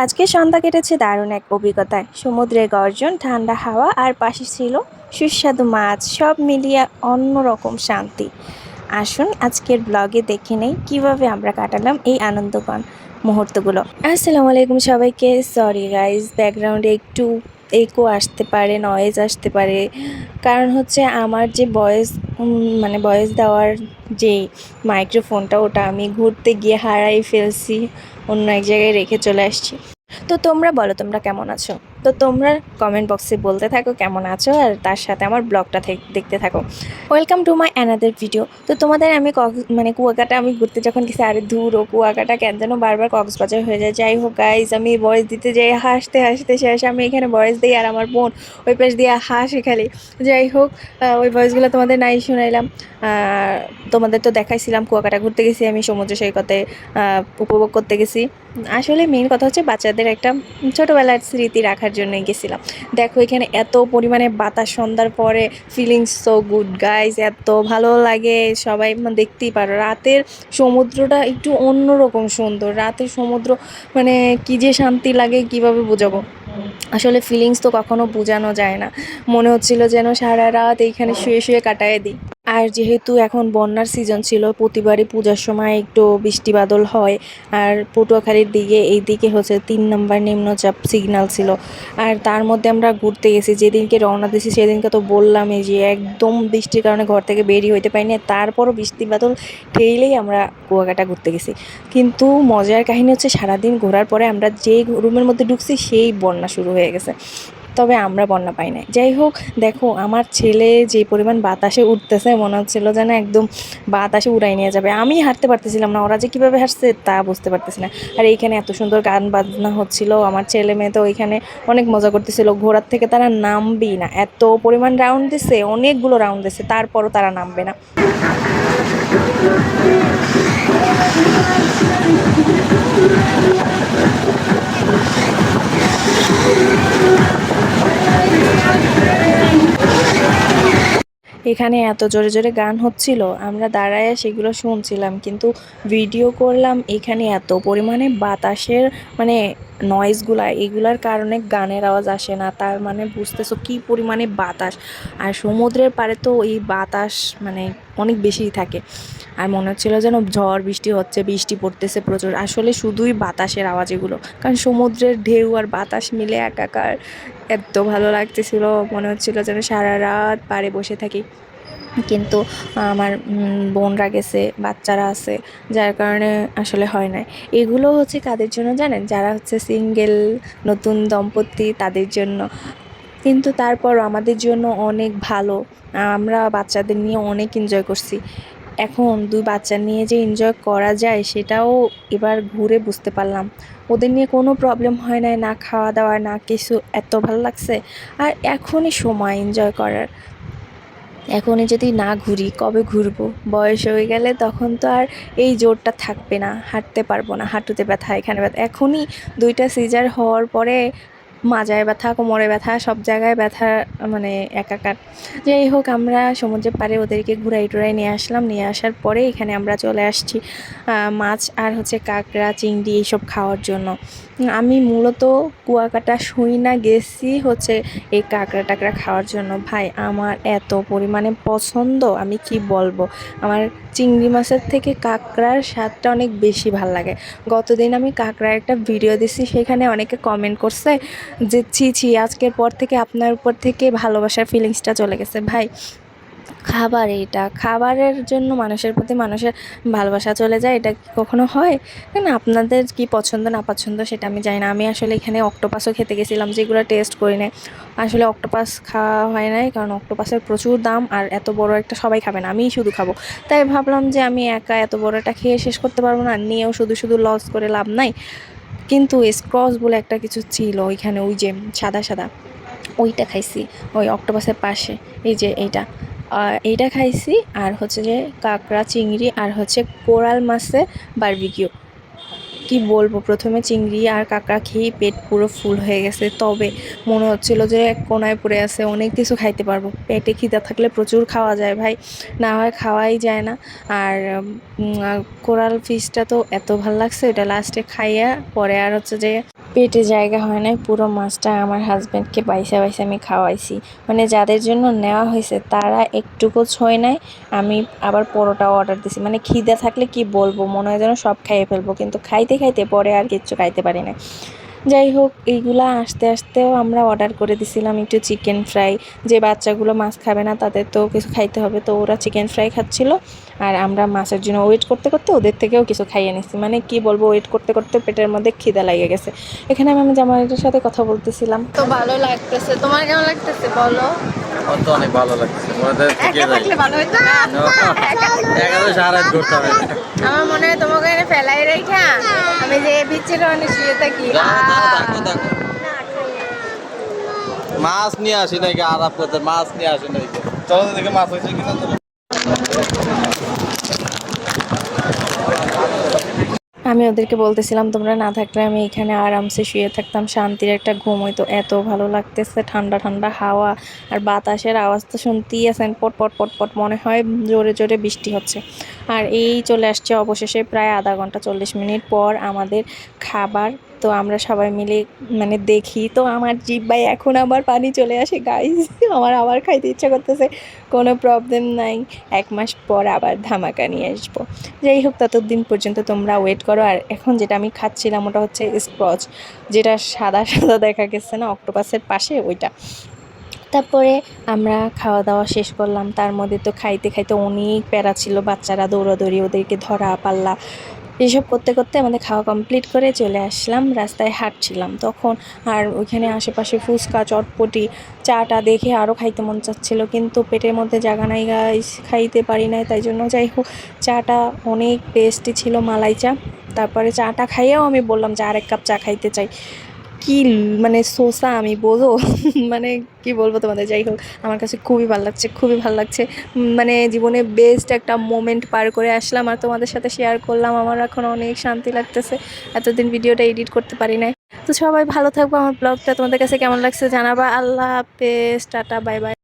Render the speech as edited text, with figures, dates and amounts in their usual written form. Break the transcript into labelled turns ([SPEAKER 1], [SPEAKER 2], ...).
[SPEAKER 1] আজকে সন্ধ্যা কেটেছে দারুণ এক অভিজ্ঞতায়। সমুদ্রের গর্জন, ঠান্ডা হাওয়া আর পাশে ছিল সুস্বাদু মাছ, সব মিলিয়ে অন্যরকম শান্তি। আসুন আজকের ব্লগে দেখে নেই কীভাবে আমরা কাটালাম এই আনন্দঘন মুহূর্তগুলো। আসসালামু আলাইকুম সবাইকে। সরি গাইজ, ব্যাকগ্রাউন্ডে একটু ইকো আসতে পারে, নয়েজ আসতে পারে। কারণ হচ্ছে আমার যে ভয়েস দেওয়ার যে মাইক্রোফোনটা, ওটা আমি ঘুরতে গিয়ে হারাই ফেলছি, অন্য এক জায়গায় রেখে চলে আসছি। তো তোমরা বলো, তোমরা কেমন আছো? তো তোমরা কমেন্ট বক্সে বলতে থাকো কেমন আছো, আর তার সাথে আমার ব্লগটা দেখতে থাকো। Welcome to my another video. তো তোমাদের আমি কুয়াকাটা আমি ঘুরতে যখন গেছি, আরে ধুর, ও কুয়াকাটা কেন যেন বারবার কক্সবাজার হয়ে যায়। যাই হোক গাইজ, আমি ভয়েস দিতে যাই হাসতে হাসতে শেষ। আমি এখানে ভয়েস দিই আর আমার বোন ওই পাশ দিয়ে হাসে খালি। যাই হোক, ওই ভয়েসগুলো তোমাদের নাই শুনাইলাম। তোমাদের তো দেখাইছিলাম কুয়াকাটা ঘুরতে গেছি, আমি সমুদ্র সৈকতে উপভোগ করতে গেছি। আসলে মেন কথা হচ্ছে বাচ্চাদের একটা ছোটোবেলার স্মৃতি রাখার জন্যই গেছিলাম। দেখো এখানে এত পরিমাণে বাতাস, সন্ধ্যার পরে ফিলিংস সো গুড গাইজ, এত ভালো লাগে। সবাই দেখতেই পারো, রাতের সমুদ্রটা একটু অন্যরকম সুন্দর। রাতের সমুদ্র মানে কী যে শান্তি লাগে, কীভাবে বোঝাবো। আসলে ফিলিংস তো কখনো বোঝানো যায় না। মনে হচ্ছিল যেন সারা রাত এইখানে শুয়ে শুয়ে কাটায় দিই। আর যেহেতু এখন বন্যার সিজন ছিল, প্রতিবারই পূজার সময় একটু বৃষ্টি বাদল হয়। আর পটুয়াখালীর দিকে এই দিকে হচ্ছে 3 নম্বর নিম্নচাপ সিগন্যাল ছিল। আর তার মধ্যে আমরা ঘুরতে গেছি, যেদিনকে রওনা দিয়েছি সেদিনকে তো বললামই যে একদম বৃষ্টির কারণে ঘর থেকে বেরিয়ে হইতে পারিনি। তারপরও বৃষ্টি বাদল ঠেলেই আমরা কুয়াকাটা ঘুরতে গেছি। কিন্তু মজার কাহিনী হচ্ছে, সারাদিন ঘোরার পরে আমরা যেই রুমের মধ্যে ঢুকছি সেই বন্যা শুরু হয়ে গেছে। তবে আমরা বন্যা পাই নাই। যাই হোক, দেখো আমার ছেলে যে পরিমাণ বাতাসে উঠতেছে, মনে হচ্ছিলো যেন একদম বাতাসে উড়াই নিয়ে যাবে। আমি হাঁটতে পারতেছিলাম না, ওরা যে কীভাবে হাঁটছে তা বুঝতে পারতেছি না। আর এইখানে এত সুন্দর গান বাজনা হচ্ছিল, আমার ছেলে মেয়ে তো ওইখানে অনেক মজা করতেছিল। ঘোড়ার থেকে তারা নামবেই না, এত পরিমাণ রাউন্ড দিচ্ছে, অনেকগুলো রাউন্ড দিচ্ছে, তারপরও তারা নামবে না। এখানে এত জোরে জোরে গান হচ্ছিল, আমরা দাঁড়ায় সেগুলো শুনছিলাম, কিন্তু ভিডিও করলাম। এখানে এত পরিমাণে বাতাসের নয়েজগুলা, এগুলার কারণে গানের আওয়াজ আসে না। তার বুঝতেছো কী পরিমাণে বাতাস। আর সমুদ্রের পাড়ে তো এই বাতাস অনেক বেশিই থাকে। আর মনে হচ্ছিলো যেন ঝড় বৃষ্টি হচ্ছে, বৃষ্টি পড়তেছে প্রচুর। আসলে শুধুই বাতাসের আওয়াজ এগুলো, কারণ সমুদ্রের ঢেউ আর বাতাস মিলে একাকার। এত ভালো লাগতেছিল, মনে হচ্ছিলো যেন সারা রাত পাড়ে বসে থাকি। কিন্তু আমার বোনরা গেছে, বাচ্চারা আছে, যার কারণে আসলে হয় না। এগুলো হচ্ছে কাদের জন্য জানেন? যারা হচ্ছে সিঙ্গেল, নতুন দম্পতি, তাদের জন্য। কিন্তু তারপর আমাদের জন্য অনেক ভালো। আমরা বাচ্চাদের নিয়ে অনেক এনজয় করছি। এখন 2 বাচ্চা নিয়ে যে এনজয় করা যায়, সেটাও এবার ঘুরে বুঝতে পারলাম। ওদের নিয়ে কোনো প্রবলেম হয় নাই, না খাওয়া দাওয়া না কিছু, এত ভালো লাগছে। আর এখনই সময় এনজয় করার। এখনই যদি না ঘুরি কবে ঘুরবো? বয়স হয়ে গেলে তখন তো আর এই জোরটা থাকবে না, হাঁটতে পারবো না, হাঁটুতে ব্যথা, এখানে ব্যথা। এখনই 2টা সিজার হওয়ার পরে মাজায় ব্যথা, কোমরে ব্যথা, সব জায়গায় ব্যথা, একাকার। যাই হোক, আমরা সমুদ্রের পাড়ে ওদেরকে ঘুরাই টুরাই নিয়ে আসলাম। নিয়ে আসার পরে এখানে আমরা চলে আসছি মাছ আর হচ্ছে কাঁকড়া, চিংড়ি এইসব খাওয়ার জন্য। আমি মূলত কুয়াকাটা শুই না গেছি হচ্ছে এই কাঁকড়া টাকড়া খাওয়ার জন্য। ভাই আমার এত পরিমাণে পছন্দ, আমি কি বলবো। আমার চিংড়ি মাছের থেকে কাঁকড়ার স্বাদটা অনেক বেশি ভাল লাগে। গতদিন আমি কাঁকড়ার একটা ভিডিও দিছি, সেখানে অনেকে কমেন্ট করছে যে ছি ছি, আজকের পর থেকে আপনার উপর থেকে ভালোবাসার ফিলিংসটা চলে গেছে। ভাই খাবার, এটা খাবারের জন্য মানুষের প্রতি মানুষের ভালোবাসা চলে যায়, এটা কি কখনো হয়? না, আপনাদের কি পছন্দ না পছন্দ সেটা আমি জানি না। আমি আসলে এখানে অক্টোপাসও খেতে গেছিলাম, যেগুলো টেস্ট করি নাই। আসলে অক্টোপাস খাওয়া হয় নাই, কারণ অক্টোপাসের প্রচুর দাম, আর এত বড় একটা সবাই খাবে না, আমিই শুধু খাবো। তাই ভাবলাম যে আমি একা এত বড় একটা খেয়ে শেষ করতে পারবো না, নিয়েও শুধু শুধু লস করে লাভ নাই। কিন্তু স্ক্রস বলে একটা কিছু ছিল ওইখানে, ওই যে সাদা সাদা, ওইটা খাইছি ওই অক্টোপাসের পাশে। এই যে এইটা খাইছি। আর হচ্ছে যে কাঁকড়া, চিংড়ি আর হচ্ছে কোরাল মাছের বারবিকিউ। কি বলবো, প্রথমে চিংড়ি আর কাঁকড়া খেয়েই পেট পুরো ফুল হয়ে গেছে। তবে মনে হচ্ছিল যে এক কোনায় পড়ে আছে, অনেক কিছু খাইতে পারবো। পেটে খিদা থাকলে প্রচুর খাওয়া যায় ভাই, না হয় খাওয়াই যায় না। আর কোরাল ফিশটা তো এত ভালো লাগছে, এটা লাস্টে খাইয়া পরে আর হচ্ছে যে পেটে জায়গা হয় নাই, পুরো মাছটা আমার হাজব্যান্ডকে বাইসা বাইসা আমি খাওয়াইছি। মানে যাদের জন্য নেওয়া হয়েছে তারা একটুকু ছয় নাই। আমি আবার পরোটাও অর্ডার দিছি, মানে খিদে থাকলে কি বলবো, মনে হয় যেন সব খাইয়ে ফেলবো, কিন্তু খাইতে খাইতে পরে আর কিচ্ছু খাইতে পারি না। যাই হোক, এইগুলা আসতে আসতেও আমরা অর্ডার করে দিছিলাম একটু চিকেন ফ্রাই। যে বাচ্চাগুলো মাছ খাবে না তাদের তো কিছু খাইতে হবে, তো ওরা চিকেন ফ্রাই খাচ্ছিল আর আমরা মাছের জন্য ওয়েট করতে করতে ওদের থেকেও কিছু খাইয়ে নিচ্ছি। মানে কি বলবো, ওয়েট করতে করতে পেটের মধ্যে খিদা লেগে গেছে। এখানে আমি আমার জামাইটার সাথে কথা বলতেছিলাম। তো ভালো লাগতেছে, তোমার কেমন লাগতেছে বলো?
[SPEAKER 2] আমার তো অনেক ভালো লাগছে, ওদের থেকে
[SPEAKER 1] একা
[SPEAKER 2] যাই
[SPEAKER 1] থাকলে ভালো হতো না?
[SPEAKER 2] একাদশ সারা রাত ঘুরতে হবে।
[SPEAKER 1] আমার মনে হয় তোমাকে এনে ফেলাই রেখা আমি যে বিচের অনেক শুয়ে থাকি।
[SPEAKER 2] দেখো দেখো মাছ নিয়ে আসি নাকি আরাপ করতে, মাছ নিয়ে আসি নাকি, চলো দেখে মাছ হয়েছে কিনা। চলো
[SPEAKER 1] আমি ওদেরকে বলতেছিলাম তোমরা না থাকলে আমি এখানে আরামসে শুয়ে থাকতাম, শান্তির একটা ঘুম হইতো। এত ভালো লাগতেছে, ঠান্ডা ঠান্ডা হাওয়া আর বাতাসের আওয়াজ তো শুনতেই আছেন, পট পট পট পট, মনে হয় জোরে জোরে বৃষ্টি হচ্ছে। আর এই চলে আসছে অবশেষে প্রায় আধা ঘন্টা 40 মিনিট পর আমাদের খাবার। তো আমরা সবাই মিলে মানে দেখি তো আমার জিহ্বায় এখন আবার পানি চলে আসে গাইস। আমার আবার খাইতে ইচ্ছা করতেছে, কোনো প্রবলেম নাই, 1 মাস পর আবার ধামাকা নিয়ে আসবো। যাই হোক, ততদিন পর্যন্ত তোমরা ওয়েট করো। আর এখন যেটা আমি খাচ্ছিলাম ওটা হচ্ছে স্ক্রচ, যেটা সাদা সাদা দেখা গেছে না অক্টোপাসের পাশে, ওইটা। তারপরে আমরা খাওয়া দাওয়া শেষ করলাম, তার মধ্যে তো খাইতে খাইতে অনেক প্যারা ছিল, বাচ্চারা দৌড়াদৌড়ি, ওদেরকে ধরা পাল্লা, এসব করতে করতে আমাদের খাওয়া কমপ্লিট করে চলে আসলাম, রাস্তায় হাঁটছিলাম তখন। আর ওইখানে আশেপাশে ফুচকা, চটপটি, চাটা দেখে আরও খাইতে মন চাচ্ছিল, কিন্তু পেটের মধ্যে জায়গা নাই গাইস, খাইতে পারি নাই। তাই জন্য যাই হোক, চাটা অনেক টেস্টি ছিল, মালাই চা। তারপরে চাটা খাইয়েও আমি বললাম যে আরেক কাপ চা খাইতে চাই। কি মানে শোষা আমি বোঝো। মানে কি বলবো তোমাদের, যাই হোক আমার কাছে খুবই ভালো লাগছে, খুবই ভালো লাগছে। মানে জীবনে বেস্ট একটা মোমেন্ট পার করে আসলাম আর তোমাদের সাথে শেয়ার করলাম। আমার এখন অনেক শান্তি লাগতেছে, এতদিন ভিডিওটা এডিট করতে পারি নাই। তো সবাই ভালো থাকবো, আমার ব্লগটা তোমাদের কাছে কেমন লাগছে জানাবা। আল্লাহ হাফেজ, টাটা, বাই বাই।